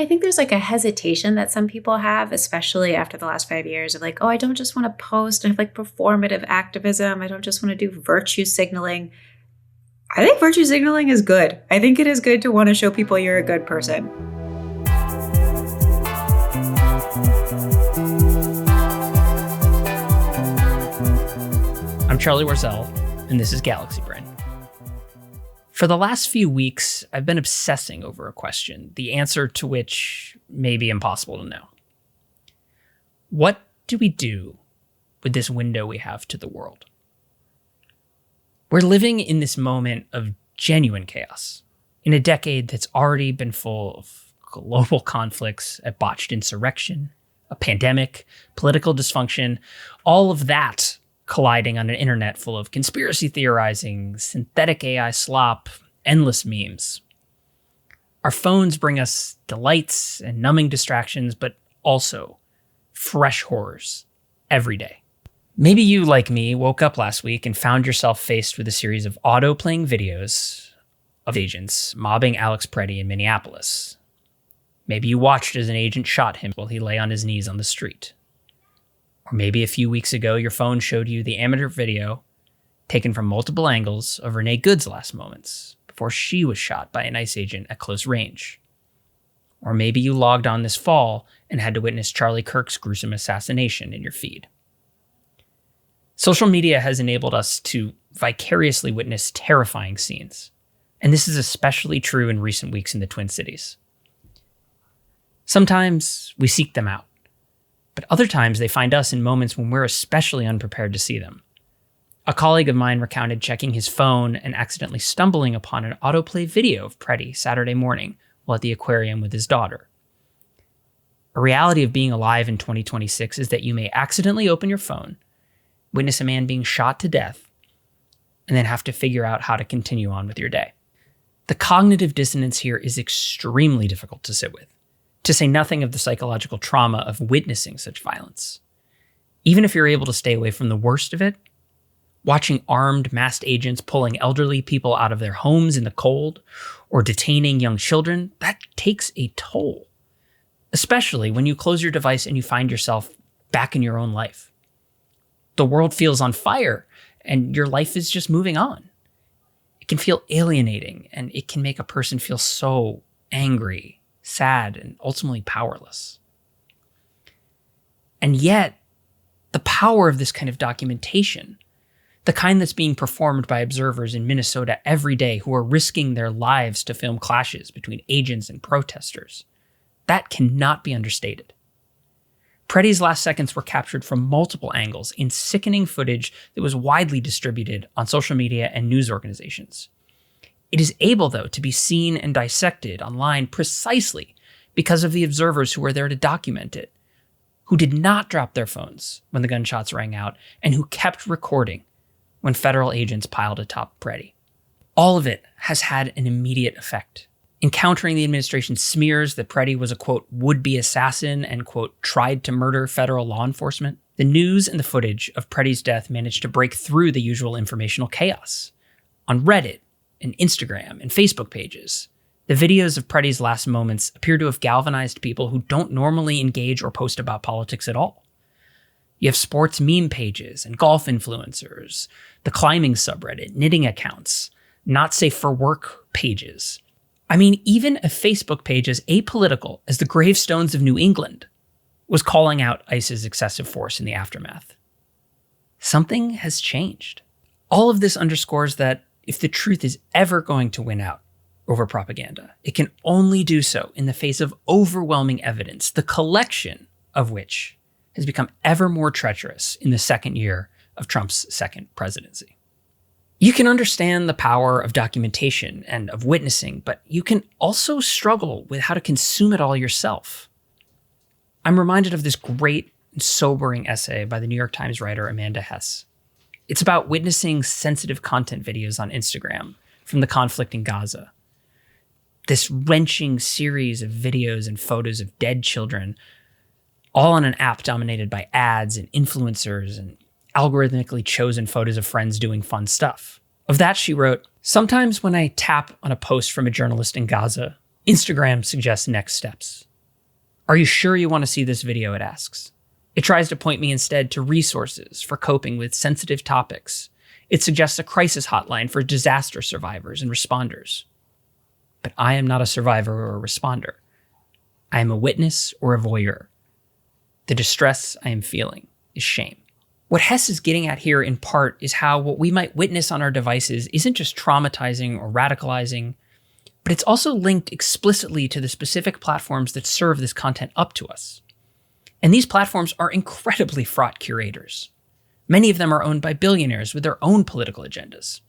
I think there's like a hesitation that some people have, especially after the last 5 years of like, oh, I don't just want to post and have like performative activism. I don't just want to do virtue signaling. I think virtue signaling is good. I think it is good to want to show people you're a good person. I'm Charlie Warzel, and this is Galaxy Brain. For the last few weeks, I've been obsessing over a question, the answer to which may be impossible to know. What do we do with this window we have to the world? We're living in this moment of genuine chaos, in a decade that's already been full of global conflicts, a botched insurrection, a pandemic, political dysfunction, all of that colliding on an internet full of conspiracy theorizing, synthetic AI slop, endless memes. Our phones bring us delights and numbing distractions, but also fresh horrors every day. Maybe you, like me, woke up last week and found yourself faced with a series of auto-playing videos of agents mobbing Alex Preddy in Minneapolis. Maybe you watched as an agent shot him while he lay on his knees on the street. Or maybe a few weeks ago, your phone showed you the amateur video taken from multiple angles of Renee Good's last moments before she was shot by an ICE agent at close range. Or maybe you logged on this fall and had to witness Charlie Kirk's gruesome assassination in your feed. Social media has enabled us to vicariously witness terrifying scenes, and this is especially true in recent weeks in the Twin Cities. Sometimes we seek them out, but other times they find us in moments when we're especially unprepared to see them. A colleague of mine recounted checking his phone and accidentally stumbling upon an autoplay video of Preddy Saturday morning while at the aquarium with his daughter. A reality of being alive in 2026 is that you may accidentally open your phone, witness a man being shot to death, and then have to figure out how to continue on with your day. The cognitive dissonance here is extremely difficult to sit with, to say nothing of the psychological trauma of witnessing such violence. Even if you're able to stay away from the worst of it, watching armed masked agents pulling elderly people out of their homes in the cold or detaining young children, that takes a toll, especially when you close your device and you find yourself back in your own life. The world feels on fire and your life is just moving on. It can feel alienating and it can make a person feel so angry, sad, and ultimately powerless. And yet, the power of this kind of documentation, the kind that's being performed by observers in Minnesota every day who are risking their lives to film clashes between agents and protesters, that cannot be understated. Preddy's last seconds were captured from multiple angles in sickening footage that was widely distributed on social media and news organizations. It is able, though, to be seen and dissected online precisely because of the observers who were there to document it, who did not drop their phones when the gunshots rang out, and who kept recording when federal agents piled atop Preddy. All of it has had an immediate effect. Encountering the administration's smears that Preddy was a, quote, would-be assassin and, quote, tried to murder federal law enforcement, the news and the footage of Preddy's death managed to break through the usual informational chaos. On Reddit, and Instagram, and Facebook pages, the videos of Preddy's last moments appear to have galvanized people who don't normally engage or post about politics at all. You have sports meme pages and golf influencers, the climbing subreddit, knitting accounts, not safe for work pages. I mean, even a Facebook page as apolitical as the gravestones of New England was calling out ICE's excessive force in the aftermath. Something has changed. All of this underscores that if the truth is ever going to win out over propaganda, it can only do so in the face of overwhelming evidence, the collection of which has become ever more treacherous in the second year of Trump's second presidency. You can understand the power of documentation and of witnessing, but you can also struggle with how to consume it all yourself. I'm reminded of this great and sobering essay by the New York Times writer Amanda Hess. It's about witnessing sensitive content videos on Instagram from the conflict in Gaza. This wrenching series of videos and photos of dead children, all on an app dominated by ads and influencers and algorithmically chosen photos of friends doing fun stuff. Of that, she wrote, "Sometimes when I tap on a post from a journalist in Gaza, Instagram suggests next steps. Are you sure you want to see this video, it asks. It tries to point me instead to resources for coping with sensitive topics. It suggests a crisis hotline for disaster survivors and responders. But I am not a survivor or a responder. I am a witness or a voyeur. The distress I am feeling is shame. What Hess is getting at here in part is how what we might witness on our devices isn't just traumatizing or radicalizing, but it's also linked explicitly to the specific platforms that serve this content up to us. And these platforms are incredibly fraught curators. Many of them are owned by billionaires with their own political agendas.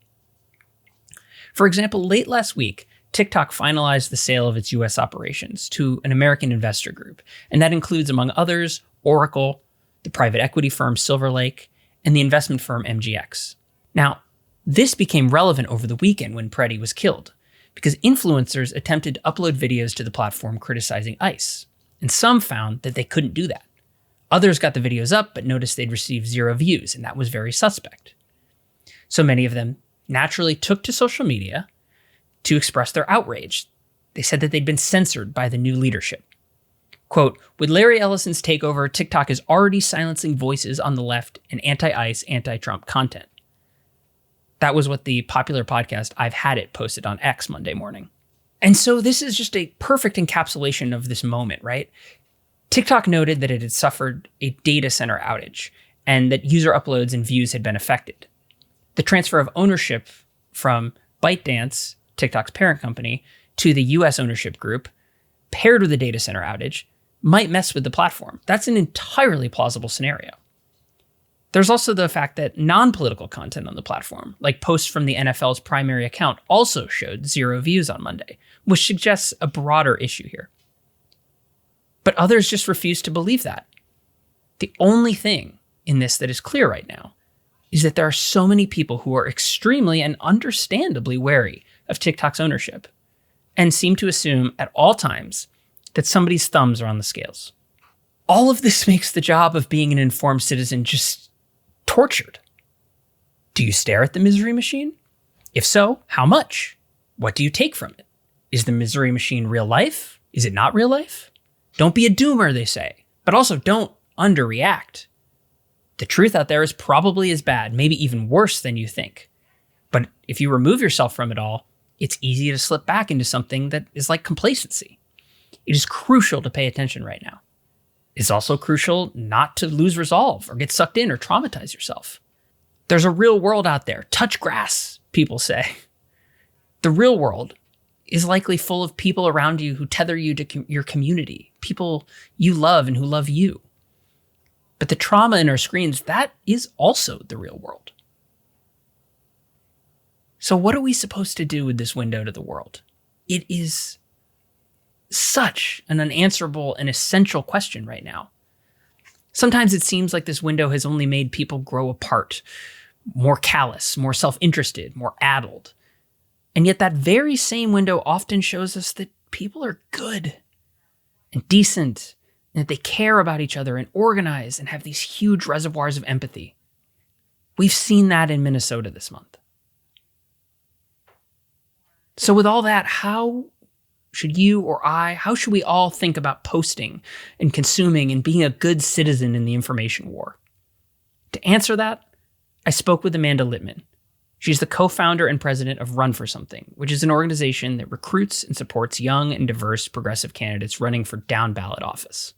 For example, late last week, TikTok finalized the sale of its US operations to an American investor group, and that includes, among others, Oracle, the private equity firm Silver Lake, and the investment firm MGX. Now, this became relevant over the weekend when Preddy was killed, because influencers attempted to upload videos to the platform criticizing ICE, and some found that they couldn't do that. Others got the videos up but noticed they'd received 0 views, and that was very suspect. So many of them naturally took to social media to express their outrage. They said that they'd been censored by the new leadership. Quote, with Larry Ellison's takeover, TikTok is already silencing voices on the left and anti-ICE, anti-Trump content. That was what the popular podcast I've Had It posted on X Monday morning. And so this is just a perfect encapsulation of this moment, right? TikTok noted that it had suffered a data center outage and that user uploads and views had been affected. The transfer of ownership from ByteDance, TikTok's parent company, to the US ownership group, paired with a data center outage, might mess with the platform. That's an entirely plausible scenario. There's also the fact that non-political content on the platform, like posts from the NFL's primary account, also showed 0 views on Monday, which suggests a broader issue here. But others just refuse to believe that. The only thing in this that is clear right now is that there are so many people who are extremely and understandably wary of TikTok's ownership and seem to assume at all times that somebody's thumbs are on the scales. All of this makes the job of being an informed citizen just tortured. Do you stare at the misery machine? If so, how much? What do you take from it? Is the misery machine real life? Is it not real life? Don't be a doomer, they say, but also don't underreact. The truth out there is probably as bad, maybe even worse than you think. But if you remove yourself from it all, it's easy to slip back into something that is like complacency. It is crucial to pay attention right now. It's also crucial not to lose resolve or get sucked in or traumatize yourself. There's a real world out there. Touch grass, people say. The real world is likely full of people around you who tether you to your community, people you love and who love you. But the trauma in our screens, that is also the real world. So what are we supposed to do with this window to the world? It is such an unanswerable and essential question right now. Sometimes it seems like this window has only made people grow apart, more callous, more self-interested, more addled. And yet that very same window often shows us that people are good and decent, and that they care about each other and organize and have these huge reservoirs of empathy. We've seen that in Minnesota this month. So with all that, how should you or how should we all think about posting and consuming and being a good citizen in the information war? To answer that, I spoke with Amanda Litman. She's the co-founder and president of Run for Something, which is an organization that recruits and supports young and diverse progressive candidates running for down-ballot office.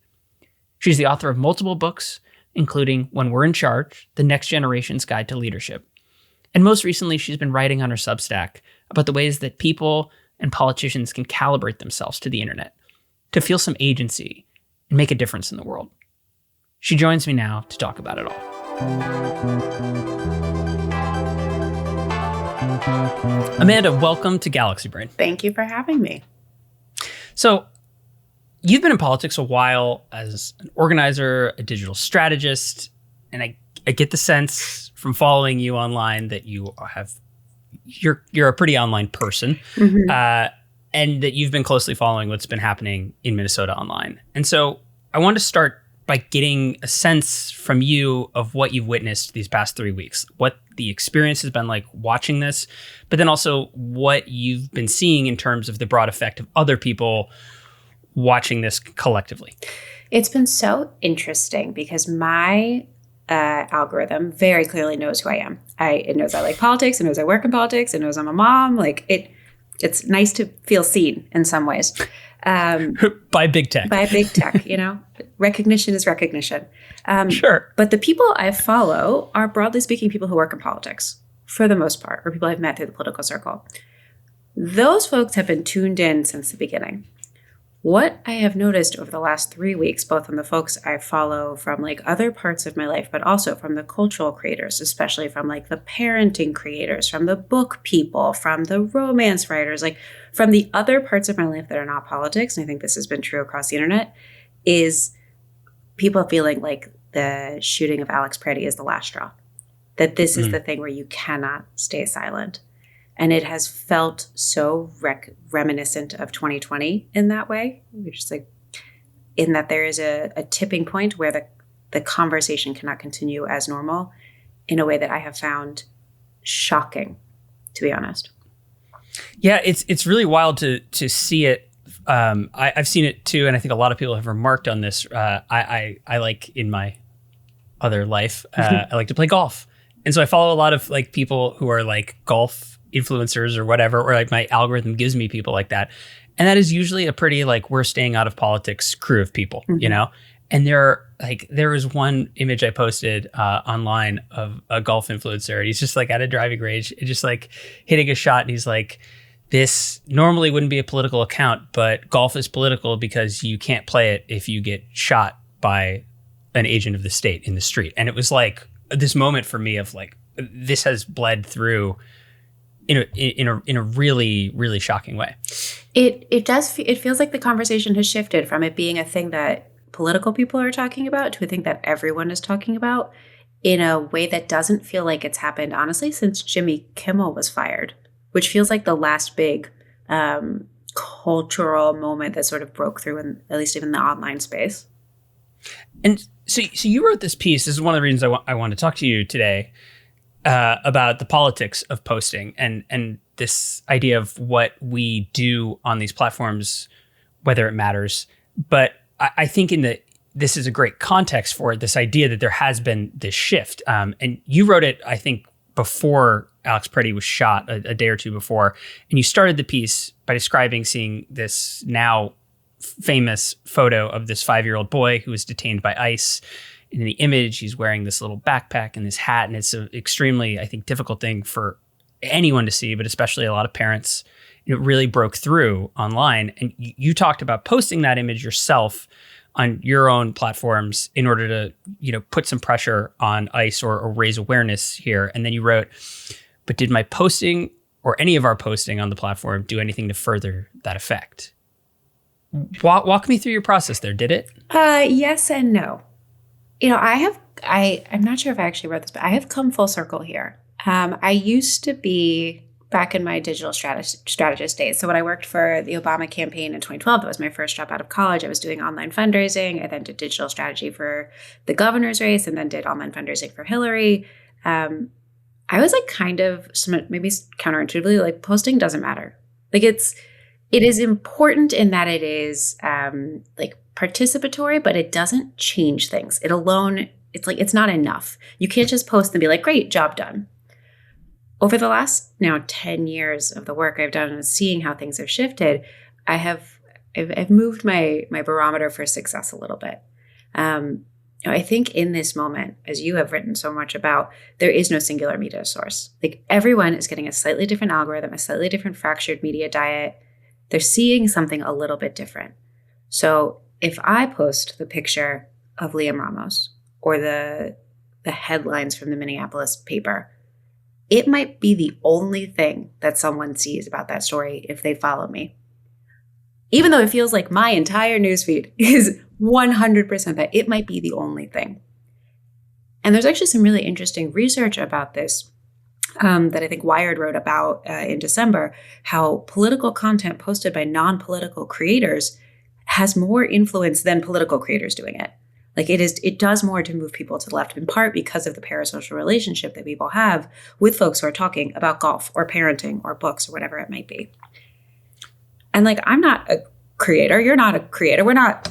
She's the author of multiple books, including When We're in Charge, The Next Generation's Guide to Leadership. And most recently, she's been writing on her Substack about the ways that people and politicians can calibrate themselves to the internet to feel some agency and make a difference in the world. She joins me now to talk about it all. Amanda, welcome to Galaxy Brain. Thank you for having me. So, you've been in politics a while as an organizer, a digital strategist, and I get the sense from following you online that you're a pretty online person, and that you've been closely following what's been happening in Minnesota online. And so I want to start by getting a sense from you of what you've witnessed these past 3 weeks, what the experience has been like watching this, but then also what you've been seeing in terms of the broad effect of other people watching this collectively? It's been so interesting because my algorithm very clearly knows who I am. It knows I like politics. It knows I work in politics. It knows I'm a mom. Like it's nice to feel seen in some ways. By big tech. By big tech, recognition is recognition. Sure. But the people I follow are, broadly speaking, people who work in politics for the most part, or people I've met through the political circle. Those folks have been tuned in since the beginning. What I have noticed over the last 3 weeks, both from the folks I follow from like other parts of my life, but also from the cultural creators, especially from like the parenting creators, from the book people, from the romance writers, like from the other parts of my life that are not politics, and I think this has been true across the internet, is people feeling like the shooting of Alex Preddy is the last straw. That this is the thing where you cannot stay silent. And it has felt so reminiscent of 2020 in that way, which is like in that there is a tipping point where the conversation cannot continue as normal in a way that I have found shocking, to be honest. Yeah, it's really wild to see it. I've seen it too, and I think a lot of people have remarked on this. I like in my other life, I like to play golf. And so I follow a lot of like people who are like golf influencers or whatever, or like my algorithm gives me people like that. And that is usually a pretty like we're staying out of politics crew of people, And there was one image I posted online of a golf influencer. And he's just like at a driving range, just like hitting a shot. And he's like, this normally wouldn't be a political account, but golf is political because you can't play it if you get shot by an agent of the state in the street. And it was like this moment for me of like, this has bled through in a really, really shocking way. It feels like the conversation has shifted from it being a thing that political people are talking about to a thing that everyone is talking about in a way that doesn't feel like it's happened, honestly, since Jimmy Kimmel was fired, which feels like the last big cultural moment that sort of broke through in at least even the online space. And so you wrote this piece. This is one of the reasons I want to talk to you today. About the politics of posting and this idea of what we do on these platforms, whether it matters. But I think this is a great context for it, this idea that there has been this shift. And you wrote it, I think, before Alex Preddy was shot, a day or two before. And you started the piece by describing seeing this now famous photo of this 5-year-old boy who was detained by ICE. In the image, he's wearing this little backpack and this hat, and it's an extremely, I think, difficult thing for anyone to see, but especially a lot of parents. It really broke through online, and you talked about posting that image yourself on your own platforms in order to, put some pressure on ICE or raise awareness here. And then you wrote, "But did my posting or any of our posting on the platform do anything to further that effect?" Walk me through your process there. Did it? Yes and no. I'm not sure if I actually wrote this, but I have come full circle here. I used to be back in my digital strategist days. So when I worked for the Obama campaign in 2012, that was my first job out of college. I was doing online fundraising. I then did digital strategy for the governor's race and then did online fundraising for Hillary. I was like kind of maybe counterintuitively like posting doesn't matter. Like it is important in that it is like participatory, but it doesn't change things. It alone, it's not enough. You can't just post and be like, great, job done. Over the last now 10 years of the work I've done and seeing how things have shifted, I've moved my barometer for success a little bit. I think in this moment, as you have written so much about, there is no singular media source. Like everyone is getting a slightly different algorithm, a slightly different fractured media diet. They're seeing something a little bit different. So if I post the picture of Liam Ramos or the headlines from the Minneapolis paper, it might be the only thing that someone sees about that story if they follow me. Even though it feels like my entire newsfeed is 100% that, it might be the only thing. And there's actually some really interesting research about this that I think Wired wrote about in December, how political content posted by non-political creators has more influence than political creators doing it. Like it does more to move people to the left, in part because of the parasocial relationship that people have with folks who are talking about golf or parenting or books or whatever it might be. And like, I'm not creator. You're not a creator. We're not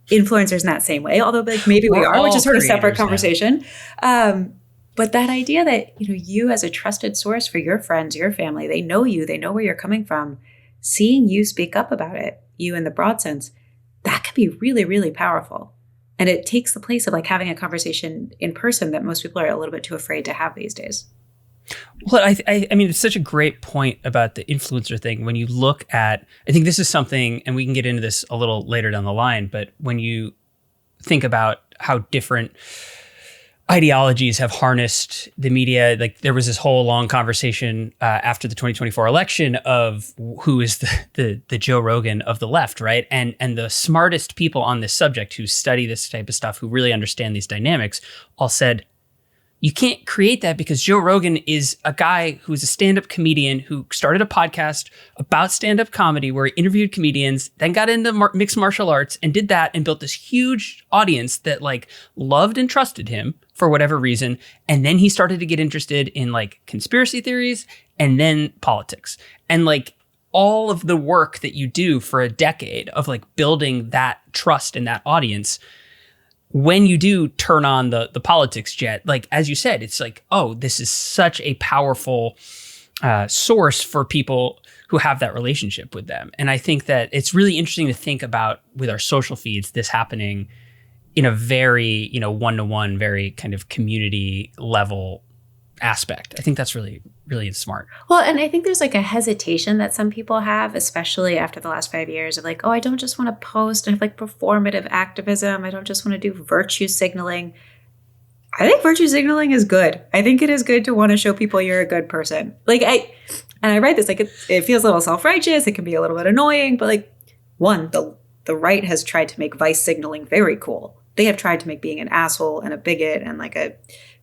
influencers in that same way, although like maybe we are, which is sort of a separate conversation. But that idea that, you as a trusted source for your friends, your family, they know you, they know where you're coming from, seeing you speak up about it, you in the broad sense, that can be really, really powerful. And it takes the place of like having a conversation in person that most people are a little bit too afraid to have these days. Well, I mean, it's such a great point about the influencer thing. When you look at, I think this is something, and we can get into this a little later down the line, but when you think about how different ideologies have harnessed the media, like there was this whole long conversation after the 2024 election of who is the Joe Rogan of the left, right? And the smartest people on this subject who study this type of stuff, who really understand these dynamics, all said, you can't create that because Joe Rogan is a guy who's a stand-up comedian who started a podcast about stand-up comedy where he interviewed comedians, then got into mixed martial arts and did that and built this huge audience that like loved and trusted him for whatever reason. And then he started to get interested in like conspiracy theories and then politics. And like all of the work that you do for a decade of like building that trust in that audience, when you do turn on the politics jet, like, as you said, it's like, oh, this is such a powerful source for people who have that relationship with them. And I think that it's really interesting to think about with our social feeds, this happening in a very, one-to-one, very kind of community level aspect. I think that's really, really smart. Well, and I think there's like a hesitation that some people have, especially after the last 5 years of like, oh, I don't just want to post. I have like performative activism. I don't just want to do virtue signaling. I think virtue signaling is good. I think it is good to want to show people you're a good person. Like I write this, like it feels a little self-righteous. It can be a little bit annoying, but like the right has tried to make vice signaling very cool. They have tried to make being an asshole and a bigot and like a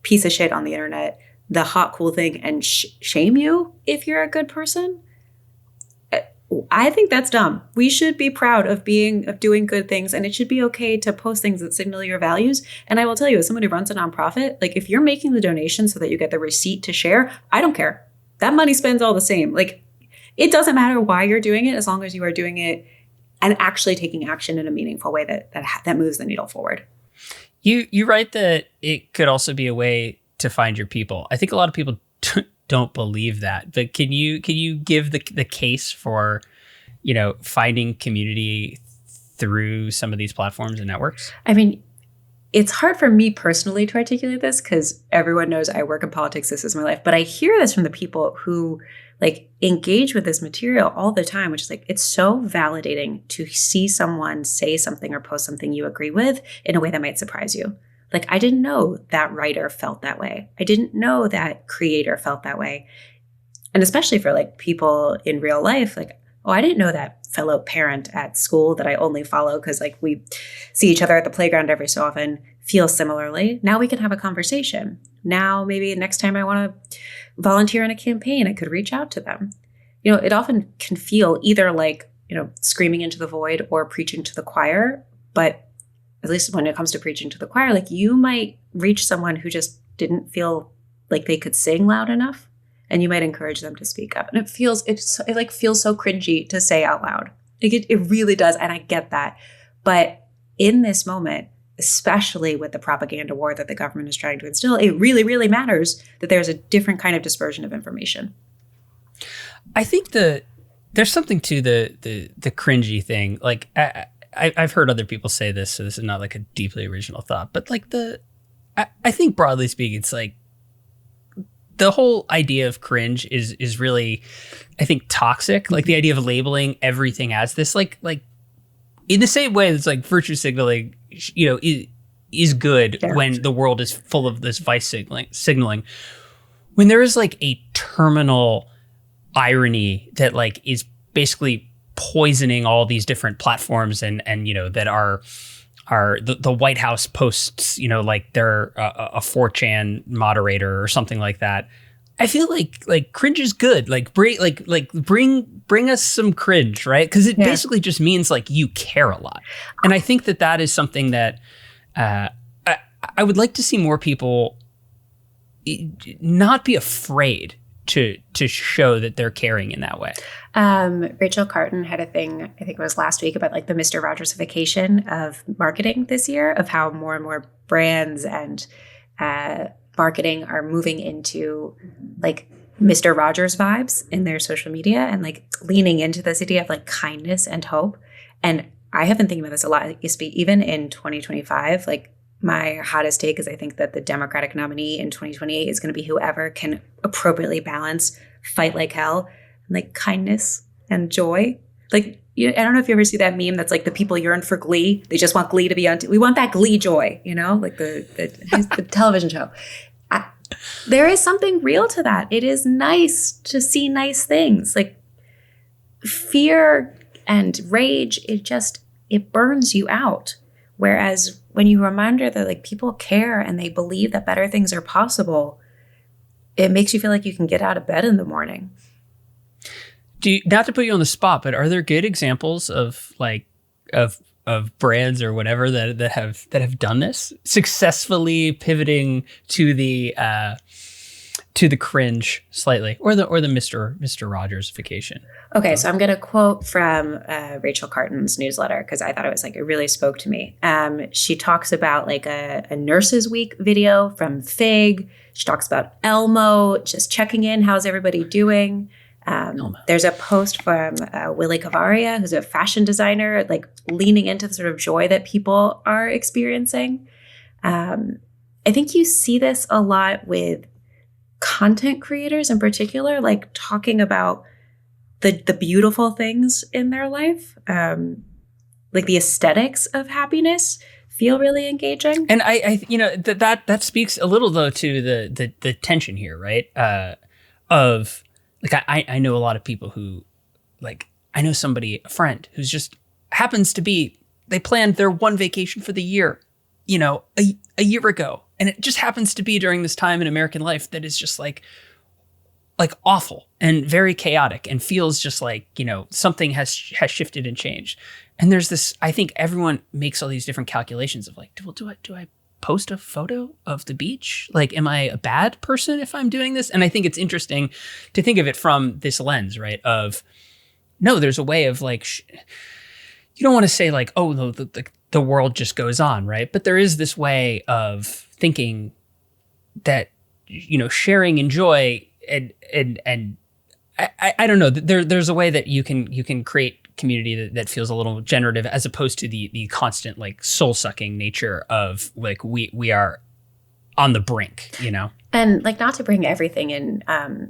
piece of shit on the internet the hot, cool thing and shame you if you're a good person. I think that's dumb. We should be proud of doing good things, and it should be okay to post things that signal your values. And I will tell you, as someone who runs a nonprofit, like if you're making the donation so that you get the receipt to share, I don't care. That money spends all the same. Like it doesn't matter why you're doing it as long as you are doing it and actually taking action in a meaningful way that moves the needle forward. You write that it could also be a way to find your people. I think a lot of people don't believe that, but can you give the case for, finding community through some of these platforms and networks? I mean, it's hard for me personally to articulate this because everyone knows I work in politics. This is my life, but I hear this from the people who like engage with this material all the time, which is like, it's so validating to see someone say something or post something you agree with in a way that might surprise you. Like, I didn't know that writer felt that way. I didn't know that creator felt that way. And especially for like people in real life, like, oh, I didn't know that fellow parent at school that I only follow because like we see each other at the playground every so often feels similarly. Now we can have a conversation. Now maybe next time I want to volunteer in a campaign, I could reach out to them. It often can feel either like, screaming into the void or preaching to the choir, but at least when it comes to preaching to the choir, like you might reach someone who just didn't feel like they could sing loud enough, and you might encourage them to speak up. And it feels so cringy to say out loud. Like it really does, and I get that. But in this moment, especially with the propaganda war that the government is trying to instill, it really, really matters that there's a different kind of dispersion of information. I think there's something to the cringy thing. Like I've heard other people say this, so this is not like a deeply original thought, but like I think broadly speaking, it's like the whole idea of cringe is really, I think, toxic. Like the idea of labeling everything as this, like in the same way that's like virtue signaling, is good when the world is full of this vice signaling. When there is like a terminal irony that like is basically poisoning all these different platforms and that are the White House posts, like they're a 4chan moderator or something like that. I feel like cringe is good. Like bring us some cringe, right? Because it basically just means like you care a lot. And I think that is something that I would like to see more people not be afraid to show that they're caring in that way? Rachel Carton had a thing, I think it was last week, about like the Mr. Rogersification of marketing this year, of how more and more brands and marketing are moving into like Mr. Rogers vibes in their social media and like leaning into this idea of like kindness and hope. And I have been thinking about this a lot. Even in 2025, like my hottest take is I think that the Democratic nominee in 2028 is going to be whoever can appropriately balance fight like hell and like kindness and joy. Like, I don't know if you ever see that meme that's like the people yearn for Glee. They just want Glee to be on. We want that Glee joy, like the television show. There is something real to that. It is nice to see nice things. Like fear and rage, it burns you out. Whereas when you remember that like people care and they believe that better things are possible, it makes you feel like you can get out of bed in the morning. Not to put you on the spot, but are there good examples of brands or whatever that have done this, successfully pivoting to the cringe slightly, or the Mr. Rogersification? Okay, so I'm going to quote from Rachel Carton's newsletter because I thought it was like, it really spoke to me. She talks about like a Nurses Week video from Fig. She talks about Elmo, just checking in. How's everybody doing? There's a post from Willie Cavaria, who's a fashion designer, like leaning into the sort of joy that people are experiencing. I think you see this a lot with content creators in particular, like talking about the beautiful things in their life, like the aesthetics of happiness feel really engaging. And I that speaks a little though to the tension here, right? Of like I know a lot of people who, like, I know a friend who's just happens to be, they planned their one vacation for the year, a year ago. And it just happens to be during this time in American life that is just like awful and very chaotic and feels just like, something has shifted and changed. And there's this, I think everyone makes all these different calculations of like, do I post a photo of the beach? Like, am I a bad person if I'm doing this? And I think it's interesting to think of it from this lens, right? Of, no, there's a way of like, you don't want to say like, oh, no, the world just goes on, right? But there is this way of thinking that, sharing and joy and I don't know, there's a way that you can create community that feels a little generative, as opposed to the constant like soul sucking nature of like we are on the brink, And like, not to bring everything in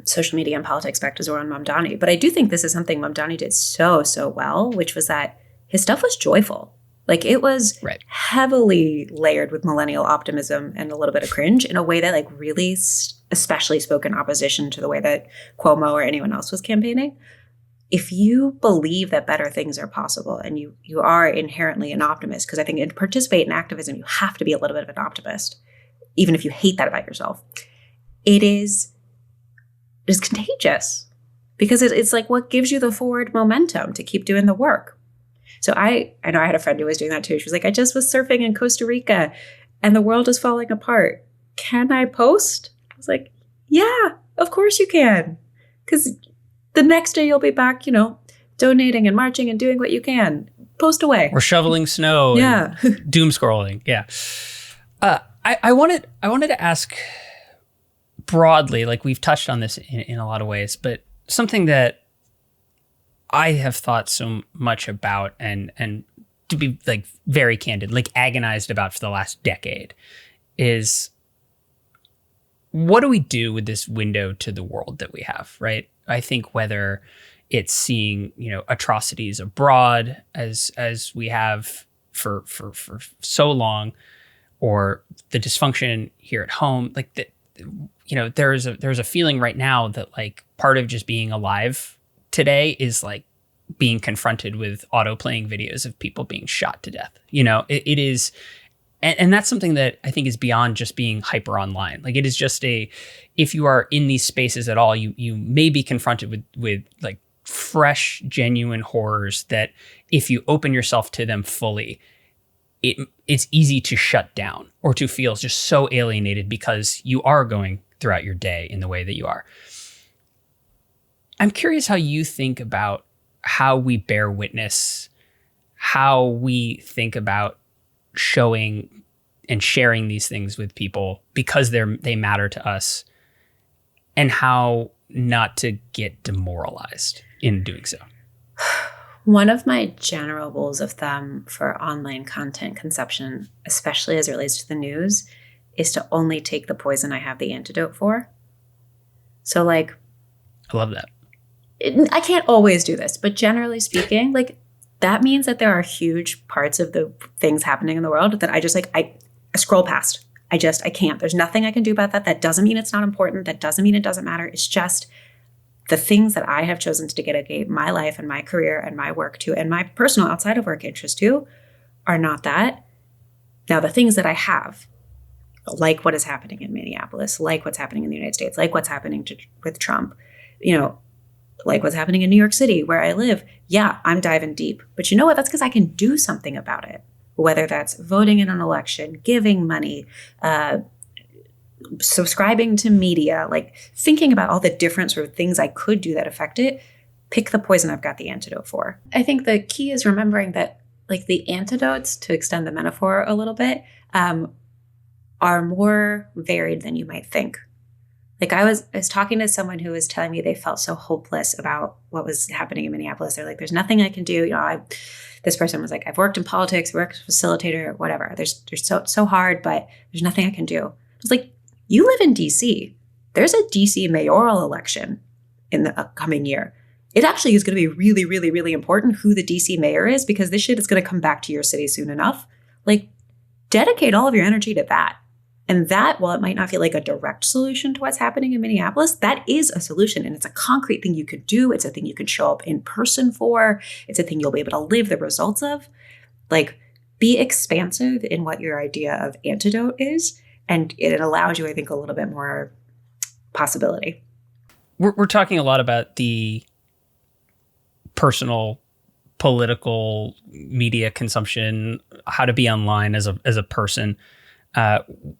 social media and politics back to Zoran Mamdani, but I do think this is something Mamdani did so well, which was that his stuff was joyful. Like, it was heavily layered with millennial optimism and a little bit of cringe in a way that like really especially spoke in opposition to the way that Cuomo or anyone else was campaigning. If you believe that better things are possible and you are inherently an optimist, because I think to participate in activism, you have to be a little bit of an optimist, even if you hate that about yourself. It's contagious because it's like what gives you the forward momentum to keep doing the work. So I know I had a friend who was doing that too. She was like, I just was surfing in Costa Rica and the world is falling apart. Can I post? I was like, yeah, of course you can. Because the next day you'll be back, donating and marching and doing what you can. Post away. Or shoveling snow. Yeah. And doom scrolling. Yeah. I wanted to ask broadly, like we've touched on this in a lot of ways, but something that I have thought so much about and to be like very candid, like agonized about for the last decade is, what do we do with this window to the world that we have, right? I think whether it's seeing, atrocities abroad as we have for so long, or the dysfunction here at home, like that, there's a feeling right now that like part of just being alive today is like being confronted with auto-playing videos of people being shot to death. It is, and that's something that I think is beyond just being hyper online. Like, it is just if you are in these spaces at all, you may be confronted with like fresh, genuine horrors that if you open yourself to them fully, it's easy to shut down or to feel just so alienated because you are going throughout your day in the way that you are. I'm curious how you think about how we bear witness, how we think about showing and sharing these things with people because they matter to us, and how not to get demoralized in doing so. One of my general rules of thumb for online content consumption, especially as it relates to the news, is to only take the poison I have the antidote for. So like, I love that. I can't always do this, but generally speaking, like that means that there are huge parts of the things happening in the world that I just like, I scroll past. I can't. There's nothing I can do about that. That doesn't mean it's not important. That doesn't mean it doesn't matter. It's just the things that I have chosen to dedicate my life and my career and my work to and my personal outside of work interest to are not that. Now, the things that I have, like what is happening in Minneapolis, like what's happening in the United States, like what's happening with Trump, like what's happening in New York City where I live. Yeah, I'm diving deep. But you know what? That's because I can do something about it. Whether that's voting in an election, giving money, subscribing to media, like thinking about all the different sort of things I could do that affect it, pick the poison I've got the antidote for. I think the key is remembering that like the antidotes, to extend the metaphor a little bit, are more varied than you might think. Like I was talking to someone who was telling me they felt so hopeless about what was happening in Minneapolis. They're like, there's nothing I can do. This person was like, I've worked in politics, worked as a facilitator, whatever. There's so hard, but there's nothing I can do. I was like, you live in DC. There's a DC mayoral election in the upcoming year. It actually is going to be really, really, really important who the DC mayor is, because this shit is going to come back to your city soon enough. Like, dedicate all of your energy to that. And that, while it might not feel like a direct solution to what's happening in Minneapolis, that is a solution. And it's a concrete thing you could do. It's a thing you can show up in person for. It's a thing you'll be able to live the results of. Like, be expansive in what your idea of antidote is. And it allows you, I think, a little bit more possibility. We're talking a lot about the personal, political media consumption, how to be online as a person.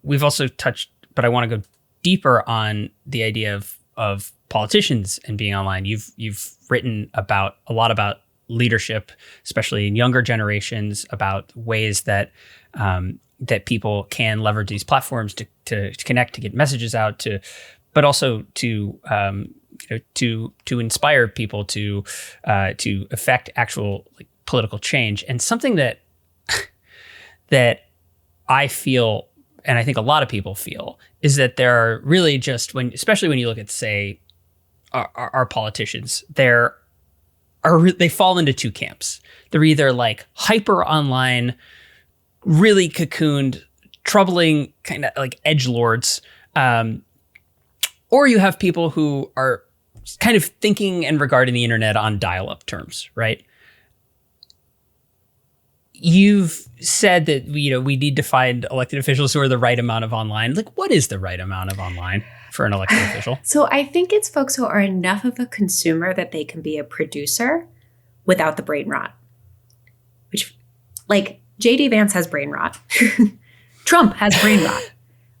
We've also touched, but I want to go deeper on the idea of politicians and being online. You've written a lot about leadership, especially in younger generations, about ways that that people can leverage these platforms to connect, to get messages out, but also to inspire people to affect actual like political change. And something that I feel, and I think a lot of people feel, is that there are really just especially when you look at, say, our politicians, they fall into two camps. They're either like hyper online, really cocooned, troubling kind of like edgelords, or you have people who are kind of thinking and regarding the internet on dial-up terms, right? You've said that we need to find elected officials who are the right amount of online. Like, what is the right amount of online for an elected official? So I think it's folks who are enough of a consumer that they can be a producer without the brain rot. Which, like, JD Vance has brain rot. Trump has brain rot.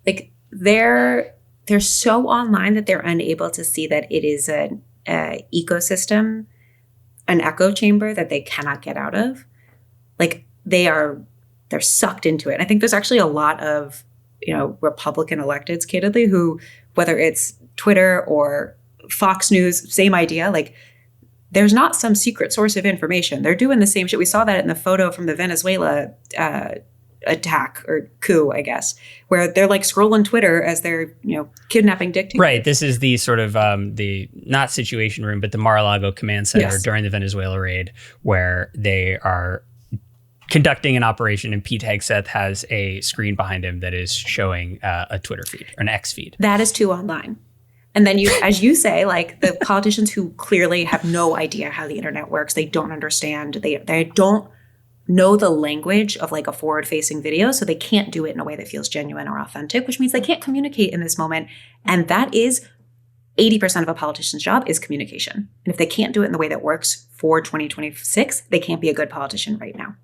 Like, they're so online that they're unable to see that it is an ecosystem, an echo chamber that they cannot get out of. Like, they're sucked into it. I think there's actually a lot of, Republican electeds, candidly, who, whether it's Twitter or Fox News, same idea, like, there's not some secret source of information. They're doing the same shit. We saw that in the photo from the Venezuela attack or coup, I guess, where they're like scrolling Twitter as they're, kidnapping dictators. Right. This is the sort of the not situation room, but the Mar-a-Lago command center, yes, during the Venezuela raid, where they are conducting an operation, and Pete Hegseth has a screen behind him that is showing a Twitter feed or an X feed. That is too online. And then as you say, like, the politicians who clearly have no idea how the internet works, they don't understand, they don't know the language of like a forward-facing video, so they can't do it in a way that feels genuine or authentic, which means they can't communicate in this moment. And that is 80% of a politician's job is communication. And if they can't do it in the way that works for 2026, they can't be a good politician right now.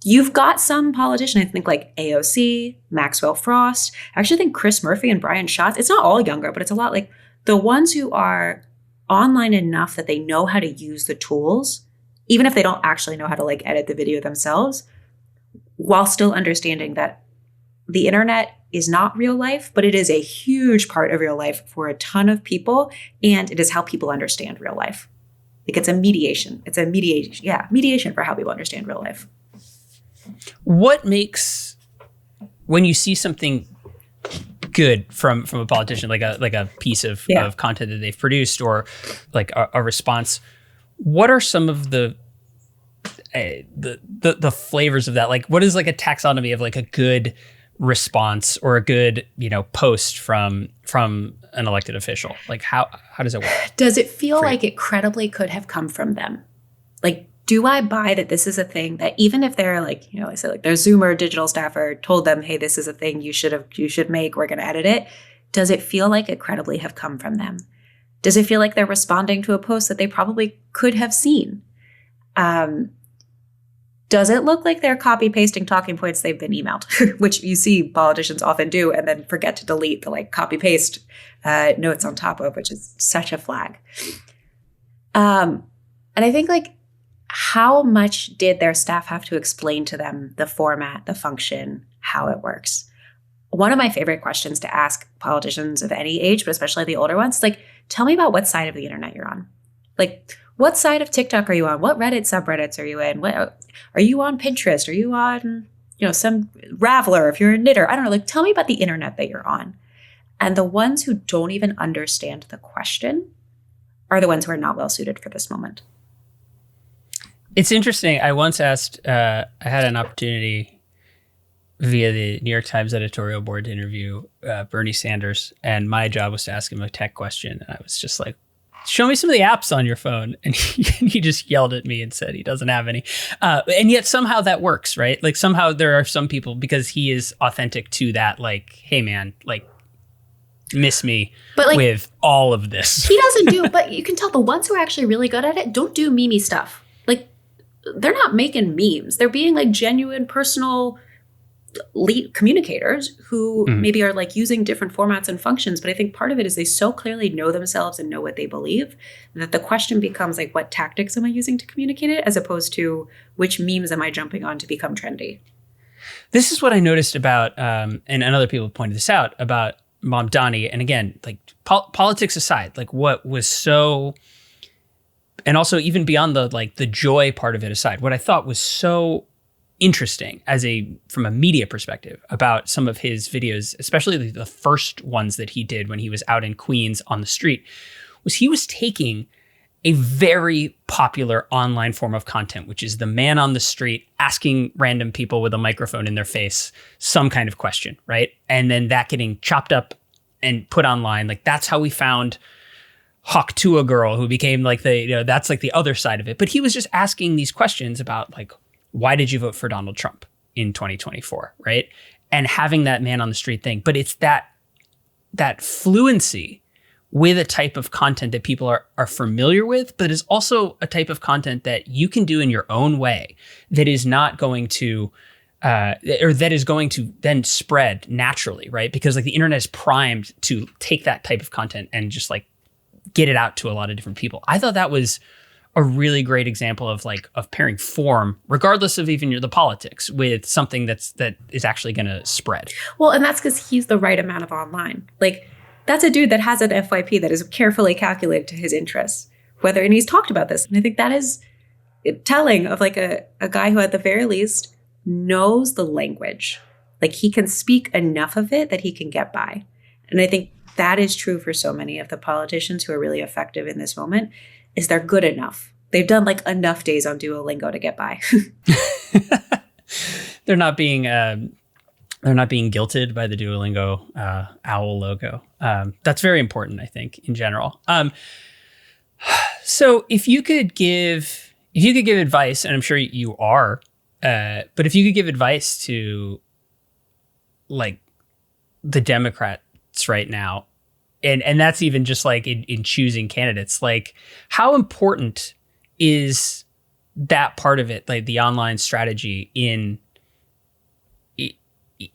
You've got some politicians, I think, like AOC, Maxwell Frost. I actually think Chris Murphy and Brian Schatz, it's not all younger, but it's a lot like the ones who are online enough that they know how to use the tools, even if they don't actually know how to like edit the video themselves, while still understanding that the internet is not real life, but it is a huge part of real life for a ton of people. And it is how people understand real life. Like it's a mediation. It's a mediation for how people understand real life. What makes, when you see something good from a politician, like a piece of content that they've produced, or like a response, what are some of the flavors of that? Like, what is like a taxonomy of like a good response or a good, post from an elected official? Like how does it work? Does it feel like it credibly could have come from them? Like, do I buy that this is a thing that even if they're like, I said like their Zoomer digital staffer told them, hey, this is a thing you should make, we're going to edit it. Does it feel like it credibly have come from them? Does it feel like they're responding to a post that they probably could have seen? Does it look like they're copy pasting talking points they've been emailed, which you see politicians often do and then forget to delete the like copy paste notes on top of, which is such a flag. And I think like, how much did their staff have to explain to them the format, the function, how it works? One of my favorite questions to ask politicians of any age, but especially the older ones, like, tell me about what side of the internet you're on. Like, what side of TikTok are you on? What Reddit subreddits are you in? What are you on Pinterest? Are you on, some Raveler if you're a knitter? I don't know. Like, tell me about the internet that you're on. And the ones who don't even understand the question are the ones who are not well suited for this moment. It's interesting. I once asked, I had an opportunity via the New York Times editorial board to interview Bernie Sanders, and my job was to ask him a tech question. And I was just like, show me some of the apps on your phone. And he just yelled at me and said he doesn't have any. And yet somehow that works, right? Like somehow there are some people, because he is authentic to that, like, hey man, like, miss me with all of this. He doesn't do, but you can tell the ones who are actually really good at it don't do meme stuff. Like, they're not making memes. They're being like genuine personal lead communicators who maybe are like using different formats and functions. But I think part of it is they so clearly know themselves and know what they believe that the question becomes like, what tactics am I using to communicate it, as opposed to which memes am I jumping on to become trendy? This is what I noticed about, and other people pointed this out about Mamdani. And again, like politics aside, like what was so, and also even beyond the joy part of it aside, what I thought was so interesting from a media perspective about some of his videos, especially the first ones that he did when he was out in Queens on the street, was he was taking a very popular online form of content, which is the man on the street asking random people with a microphone in their face some kind of question, right? And then that getting chopped up and put online. Like that's how we found Hawk to a girl, who became like that's like the other side of it. But he was just asking these questions about like, why did you vote for Donald Trump in 2024, right? And having that man on the street thing. But it's that fluency with a type of content that people are familiar with, but is also a type of content that you can do in your own way that is not going to, or that is going to then spread naturally, right? Because like the internet is primed to take that type of content and just like get it out to a lot of different people. I thought that was a really great example of pairing form, regardless of even the politics, with something that is actually going to spread. Well, and that's because he's the right amount of online. Like that's a dude that has an FYP that is carefully calculated to his interests. And he's talked about this, and I think that is telling of like a guy who at the very least knows the language. Like he can speak enough of it that he can get by. And I think that is true for so many of the politicians who are really effective in this moment. Is they're good enough. They've done like enough days on Duolingo to get by. They're not being guilted by the Duolingo owl logo. That's very important, I think, in general. So if you could give advice, and I'm sure you are, but if you could give advice to like the Democrats right now, and that's even just like in choosing candidates, like how important is that part of it, like the online strategy in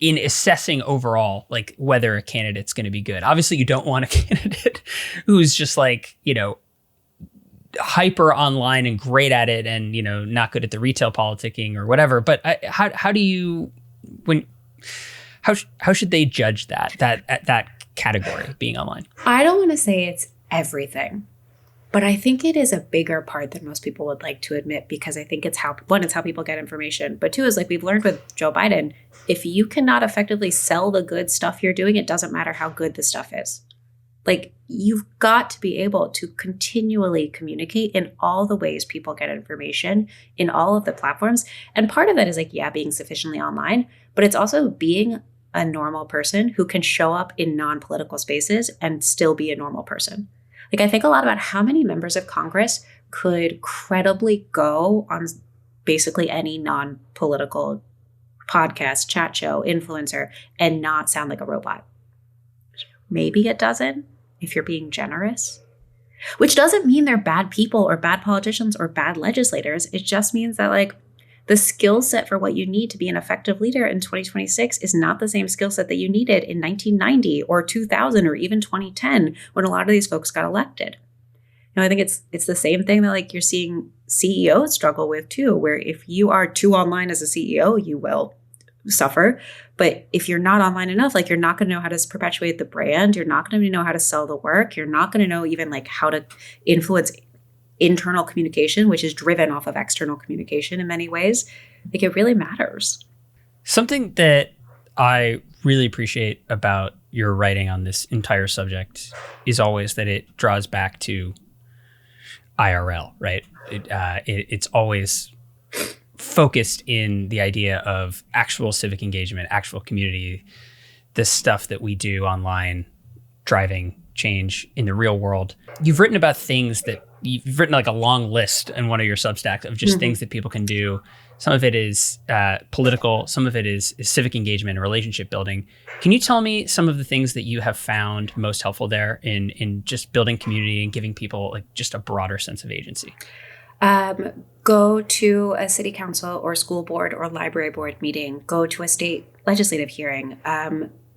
assessing overall, like whether a candidate's going to be good? Obviously you don't want a candidate who's just like, hyper online and great at it and, not good at the retail politicking or whatever. But how do you, how should they judge that category being online? I don't want to say it's everything, but I think it is a bigger part than most people would like to admit, because I think it's how people get information. But two is, like we've learned with Joe Biden, if you cannot effectively sell the good stuff you're doing, it doesn't matter how good the stuff is. Like, you've got to be able to continually communicate in all the ways people get information in all of the platforms. And part of that is being sufficiently online, but it's also being a normal person who can show up in non-political spaces and still be a normal person. Like, I think a lot about how many members of Congress could credibly go on basically any non-political podcast, chat show, influencer, and not sound like a robot. Maybe a dozen, if you're being generous. Which doesn't mean they're bad people or bad politicians or bad legislators. It just means that the skill set for what you need to be an effective leader in 2026 is not the same skill set that you needed in 1990 or 2000 or even 2010 when a lot of these folks got elected. I think it's the same thing that you're seeing CEOs struggle with too, where if you are too online as a CEO, you will suffer. But if you're not online enough, you're not going to know how to perpetuate the brand. You're not going to know how to sell the work. You're not going to know even how to influence internal communication, which is driven off of external communication in many ways. It really matters. Something that I really appreciate about your writing on this entire subject is always that it draws back to IRL, right? It's always focused in the idea of actual civic engagement, actual community, the stuff that we do online, driving change in the real world. You've written about things that you've written a long list in one of your Substacks of just things that people can do. Some of it is political. Some of it is civic engagement and relationship building. Can you tell me some of the things that you have found most helpful there in just building community and giving people just a broader sense of agency? Go to a city council or school board or library board meeting. Go to a state legislative hearing.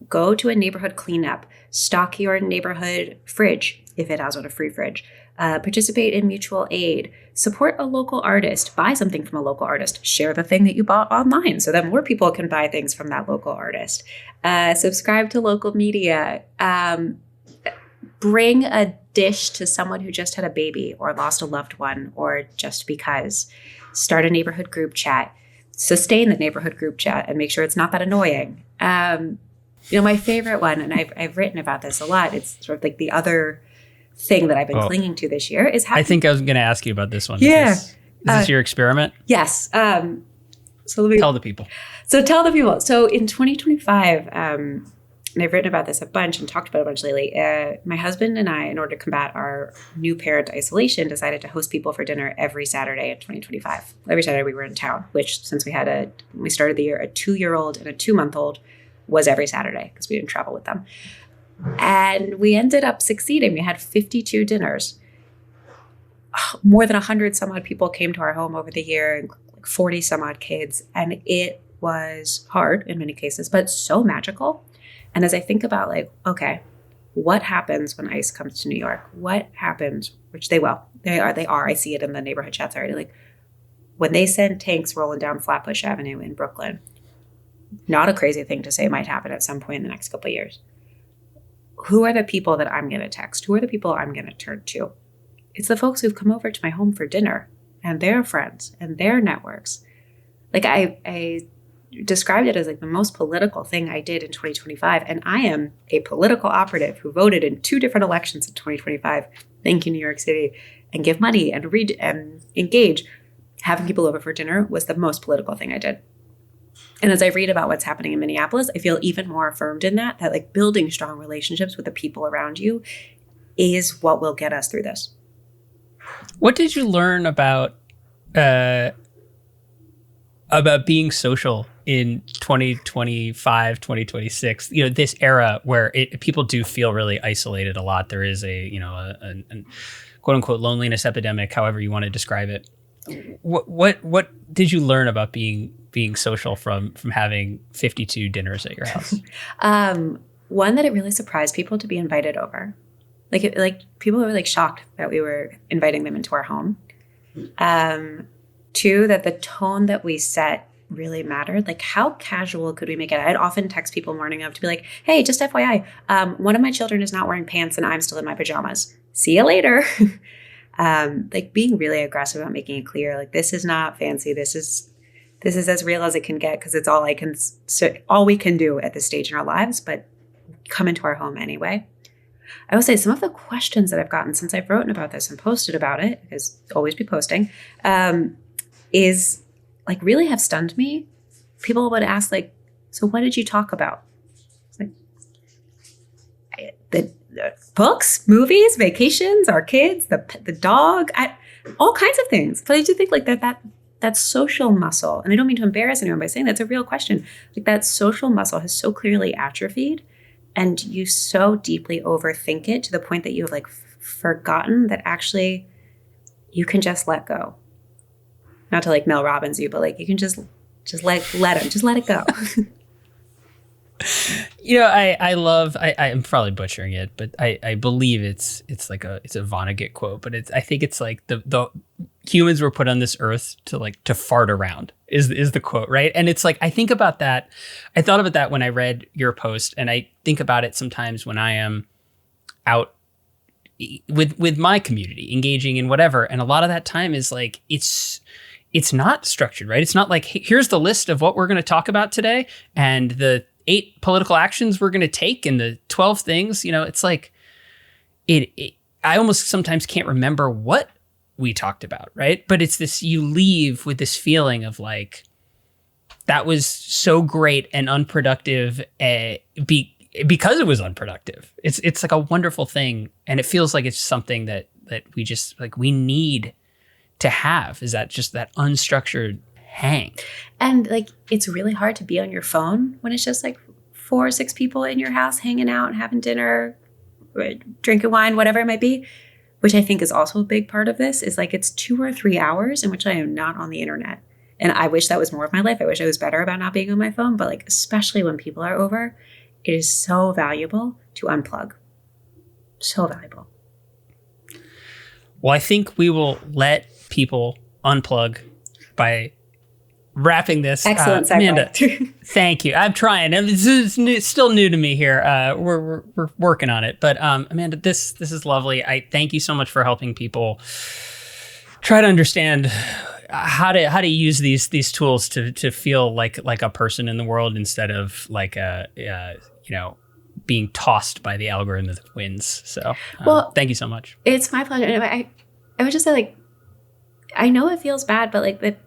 Go to a neighborhood cleanup. Stock your neighborhood fridge if it has a free fridge. Participate in mutual aid. Support a local artist. Buy something from a local artist. Share the thing that you bought online so that more people can buy things from that local artist. Subscribe to local media. Bring a dish to someone who just had a baby or lost a loved one or just because. Start a neighborhood group chat. Sustain the neighborhood group chat and make sure it's not that annoying. My favorite one, and I've written about this a lot, it's sort of the other thing that I've been clinging to this year is I think I was going to ask you about this one. Yeah. Is this your experiment? Yes. So let me tell the people. So in 2025, and I've written about this a bunch and talked about it a bunch lately, my husband and I, in order to combat our new parent isolation, decided to host people for dinner every Saturday in 2025. Every Saturday we were in town, which since when we started the year, a 2-year-old and a 2-month-old was every Saturday because we didn't travel with them. And we ended up succeeding. We had 52 dinners. More than 100 some odd people came to our home over the year, 40 some odd kids. And it was hard in many cases, but so magical. And as I think about okay, what happens when ICE comes to New York? What happens, which they will. They are. I see it in the neighborhood chats already. When they send tanks rolling down Flatbush Avenue in Brooklyn, not a crazy thing to say might happen at some point in the next couple of years. Who are the people that I'm going to text? Who are the people I'm going to turn to? It's the folks who've come over to my home for dinner and their friends and their networks. I described it as the most political thing I did in 2025. And I am a political operative who voted in 2 different elections in 2025. Thank you, New York City. And give money and read and engage. Having people over for dinner was the most political thing I did. And as I read about what's happening in Minneapolis, I feel even more affirmed in that building strong relationships with the people around you is what will get us through this. What did you learn about being social in 2025, 2026? This era where people do feel really isolated a lot. There is a quote unquote loneliness epidemic, however you want to describe it. What did you learn about being social from having 52 dinners at your house? One, that it really surprised people to be invited over. Like people were like shocked that we were inviting them into our home. Two, that the tone that we set really mattered. Like, how casual could we make it? I'd often text people morning of to be like, hey, just FYI, one of my children is not wearing pants and I'm still in my pajamas. See you later. Like being really aggressive about making it clear, like, this is not fancy. This is as real as it can get, because it's all we can do at this stage in our lives, but come into our home anyway. I will say some of the questions that I've gotten since I've written about this and posted about it, because always be posting, is like really have stunned me. People would ask like, so what did you talk about? It's like the books, movies, vacations, our kids, the dog, all kinds of things. But I do think like that social muscle, and I don't mean to embarrass anyone by saying that's a real question. Like that social muscle has so clearly atrophied, and you so deeply overthink it to the point that you've like forgotten that actually you can just let go. Not to like Mel Robbins you, but like you can just let it go. You know, I'm probably butchering it, but I believe it's a Vonnegut quote, but I think it's like the humans were put on this earth to fart around is the quote, right? And it's like, I think about that. I thought about that when I read your post, and I think about it sometimes when I am out with my community, engaging in whatever. And a lot of that time is like, it's not structured, right? It's not like, hey, here's the list of what we're going to talk about today and the 8 political actions we're going to take and the 12 things, you know, it's like I almost sometimes can't remember what we talked about, right? But it's this, you leave with this feeling of like, that was so great and unproductive because it was unproductive. It's like a wonderful thing. And it feels like it's something that we just like, we need to have, is that just that unstructured hang. And like, it's really hard to be on your phone when it's just like 4 or 6 people in your house hanging out and having dinner, drinking wine, whatever it might be, which I think is also a big part of this, is like, it's 2 or 3 hours in which I am not on the internet. And I wish that was more of my life. I wish I was better about not being on my phone, but like, especially when people are over, it is so valuable to unplug. So valuable. Well, I think we will let people unplug by wrapping this. Excellent segue. Amanda, thank you. I'm trying. This is still new to me here. We're working on it. But Amanda, this is lovely. I thank you so much for helping people try to understand how to use these tools to feel like a person in the world instead of like being tossed by the algorithm that wins. So well, thank you so much. It's my pleasure. And I would just say, like, I know it feels bad, but like that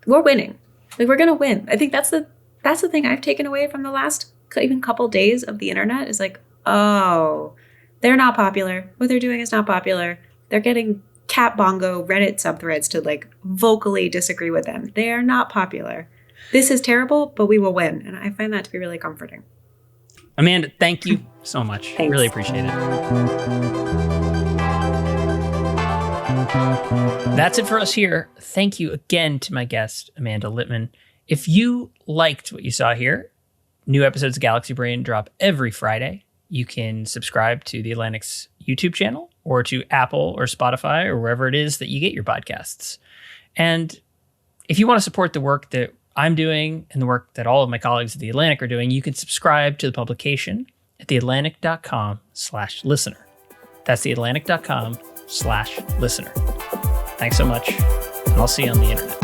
we're winning. Like, we're gonna win. I think that's the thing I've taken away from the last even couple days of the internet is like, oh, they're not popular. What they're doing is not popular. They're getting cat bongo Reddit subthreads to like vocally disagree with them. They are not popular. This is terrible, but we will win. And I find that to be really comforting. Amanda, thank you so much. Thanks. Really appreciate it. That's it for us here. Thank you again to my guest, Amanda Litman. If you liked what you saw here, new episodes of Galaxy Brain drop every Friday. You can subscribe to The Atlantic's YouTube channel or to Apple or Spotify or wherever it is that you get your podcasts. And if you want to support the work that I'm doing and the work that all of my colleagues at The Atlantic are doing, you can subscribe to the publication at theatlantic.com/listener. That's theatlantic.com/listener. Thanks so much, and I'll see you on the internet.